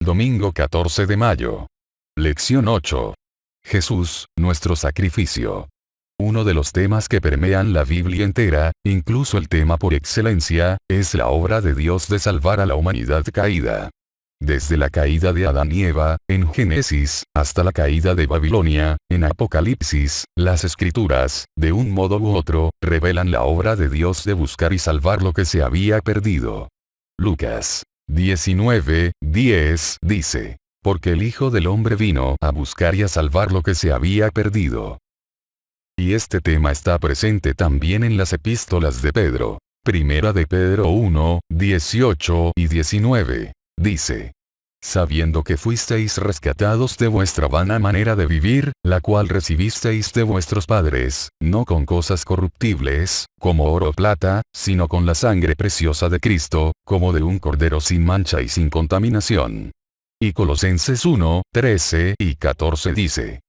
Domingo 14 de mayo. Lección 8. Jesús, nuestro sacrificio. Uno de los temas que permean la Biblia entera, incluso el tema por excelencia, es la obra de Dios de salvar a la humanidad caída. Desde la caída de Adán y Eva, en Génesis, hasta la caída de Babilonia, en Apocalipsis, las Escrituras, de un modo u otro, revelan la obra de Dios de buscar y salvar lo que se había perdido. Lucas 19:10 dice: porque el Hijo del Hombre vino a buscar y a salvar lo que se había perdido. Y este tema está presente también en las epístolas de Pedro. Primera de Pedro 1:18 y 19. Dice: sabiendo que fuisteis rescatados de vuestra vana manera de vivir, la cual recibisteis de vuestros padres, no con cosas corruptibles, como oro o plata, sino con la sangre preciosa de Cristo, como de un cordero sin mancha y sin contaminación. Y Colosenses 1:13 y 14 dice: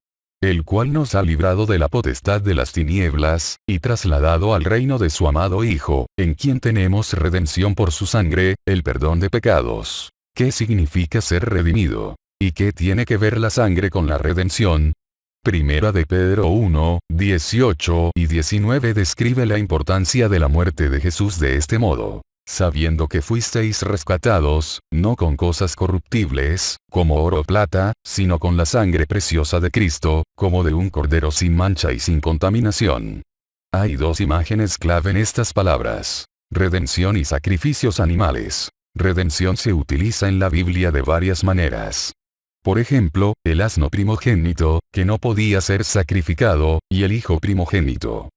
el cual nos ha librado de la potestad de las tinieblas, y trasladado al reino de su amado Hijo, en quien tenemos redención por su sangre, el perdón de pecados. ¿Qué significa ser redimido? ¿Y qué tiene que ver la sangre con la redención? Primera de Pedro 1:18 y 19 describe la importancia de la muerte de Jesús de este modo: sabiendo que fuisteis rescatados, no con cosas corruptibles, como oro o plata, sino con la sangre preciosa de Cristo, como de un cordero sin mancha y sin contaminación. Hay dos imágenes clave en estas palabras: redención y sacrificios animales. Redención se utiliza en la Biblia de varias maneras. Por ejemplo, el asno primogénito, que no podía ser sacrificado, y el hijo primogénito.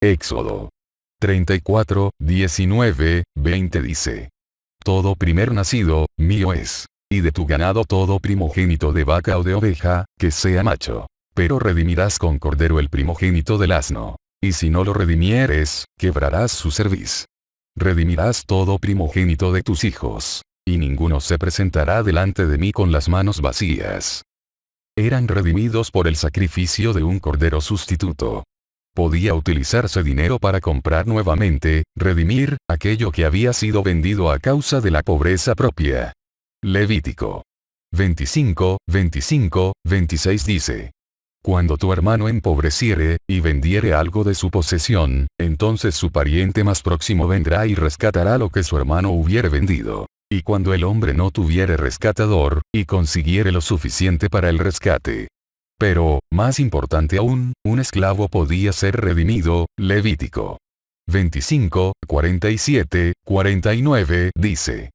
Éxodo 34:19-20 dice: todo primer nacido, mío es, y de tu ganado todo primogénito de vaca o de oveja, que sea macho. Pero redimirás con cordero el primogénito del asno. Y si no lo redimieres, quebrarás su cerviz. Redimirás todo primogénito de tus hijos. Y ninguno se presentará delante de mí con las manos vacías. Eran redimidos por el sacrificio de un cordero sustituto. Podía utilizarse dinero para comprar nuevamente, redimir, aquello que había sido vendido a causa de la pobreza propia. Levítico 25:26 dice: cuando tu hermano empobreciere, y vendiere algo de su posesión, entonces su pariente más próximo vendrá y rescatará lo que su hermano hubiere vendido. Y cuando el hombre no tuviere rescatador, y consiguiere lo suficiente para el rescate. Pero, más importante aún, un esclavo podía ser redimido. Levítico 25:47-49 dice: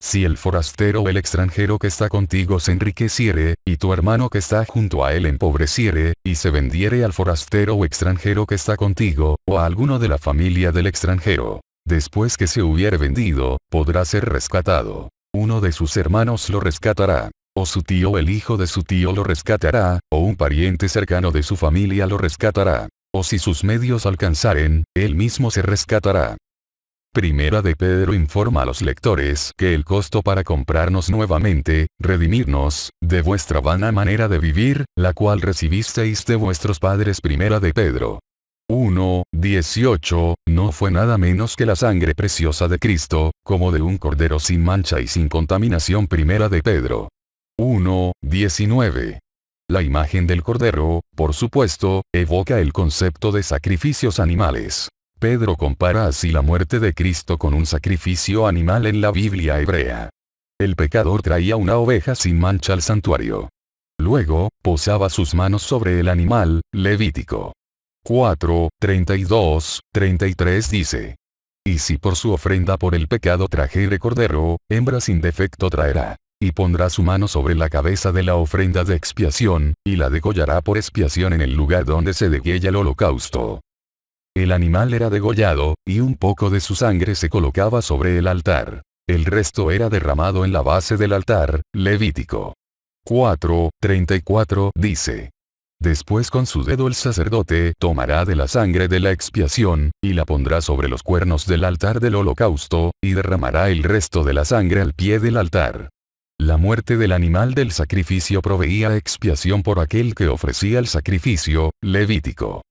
si el forastero o el extranjero que está contigo se enriqueciere, y tu hermano que está junto a él empobreciere, y se vendiere al forastero o extranjero que está contigo, o a alguno de la familia del extranjero, después que se hubiere vendido, podrá ser rescatado. Uno de sus hermanos lo rescatará. O su tío o el hijo de su tío lo rescatará, o un pariente cercano de su familia lo rescatará. O si sus medios alcanzaren, él mismo se rescatará. Primera de Pedro informa a los lectores que el costo para comprarnos nuevamente, redimirnos, de vuestra vana manera de vivir, la cual recibisteis de vuestros padres. Primera de Pedro 1:18, no fue nada menos que la sangre preciosa de Cristo, como de un cordero sin mancha y sin contaminación. Primera de Pedro 1:19. La imagen del cordero, por supuesto, evoca el concepto de sacrificios animales. Pedro compara así la muerte de Cristo con un sacrificio animal en la Biblia hebrea. El pecador traía una oveja sin mancha al santuario. Luego, posaba sus manos sobre el animal. Levítico 4:32-33 dice: y si por su ofrenda por el pecado trajere cordero, hembra sin defecto traerá. Y pondrá su mano sobre la cabeza de la ofrenda de expiación, y la degollará por expiación en el lugar donde se degüella el holocausto. El animal era degollado, y un poco de su sangre se colocaba sobre el altar. El resto era derramado en la base del altar. Levítico 4:34 dice: después con su dedo el sacerdote tomará de la sangre de la expiación, y la pondrá sobre los cuernos del altar del holocausto, y derramará el resto de la sangre al pie del altar. La muerte del animal del sacrificio proveía expiación por aquel que ofrecía el sacrificio. Levítico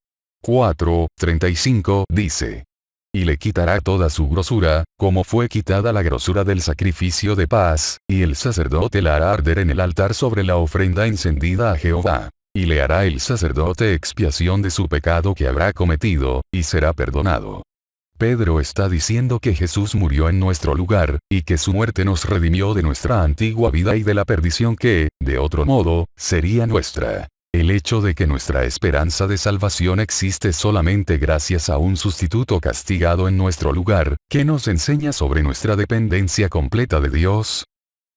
4:35 dice: y le quitará toda su grosura, como fue quitada la grosura del sacrificio de paz, y el sacerdote la hará arder en el altar sobre la ofrenda encendida a Jehová. Y le hará el sacerdote expiación de su pecado que habrá cometido, y será perdonado. Pedro está diciendo que Jesús murió en nuestro lugar, y que su muerte nos redimió de nuestra antigua vida y de la perdición que, de otro modo, sería nuestra. El hecho de que nuestra esperanza de salvación existe solamente gracias a un sustituto castigado en nuestro lugar, que nos enseña sobre nuestra dependencia completa de Dios,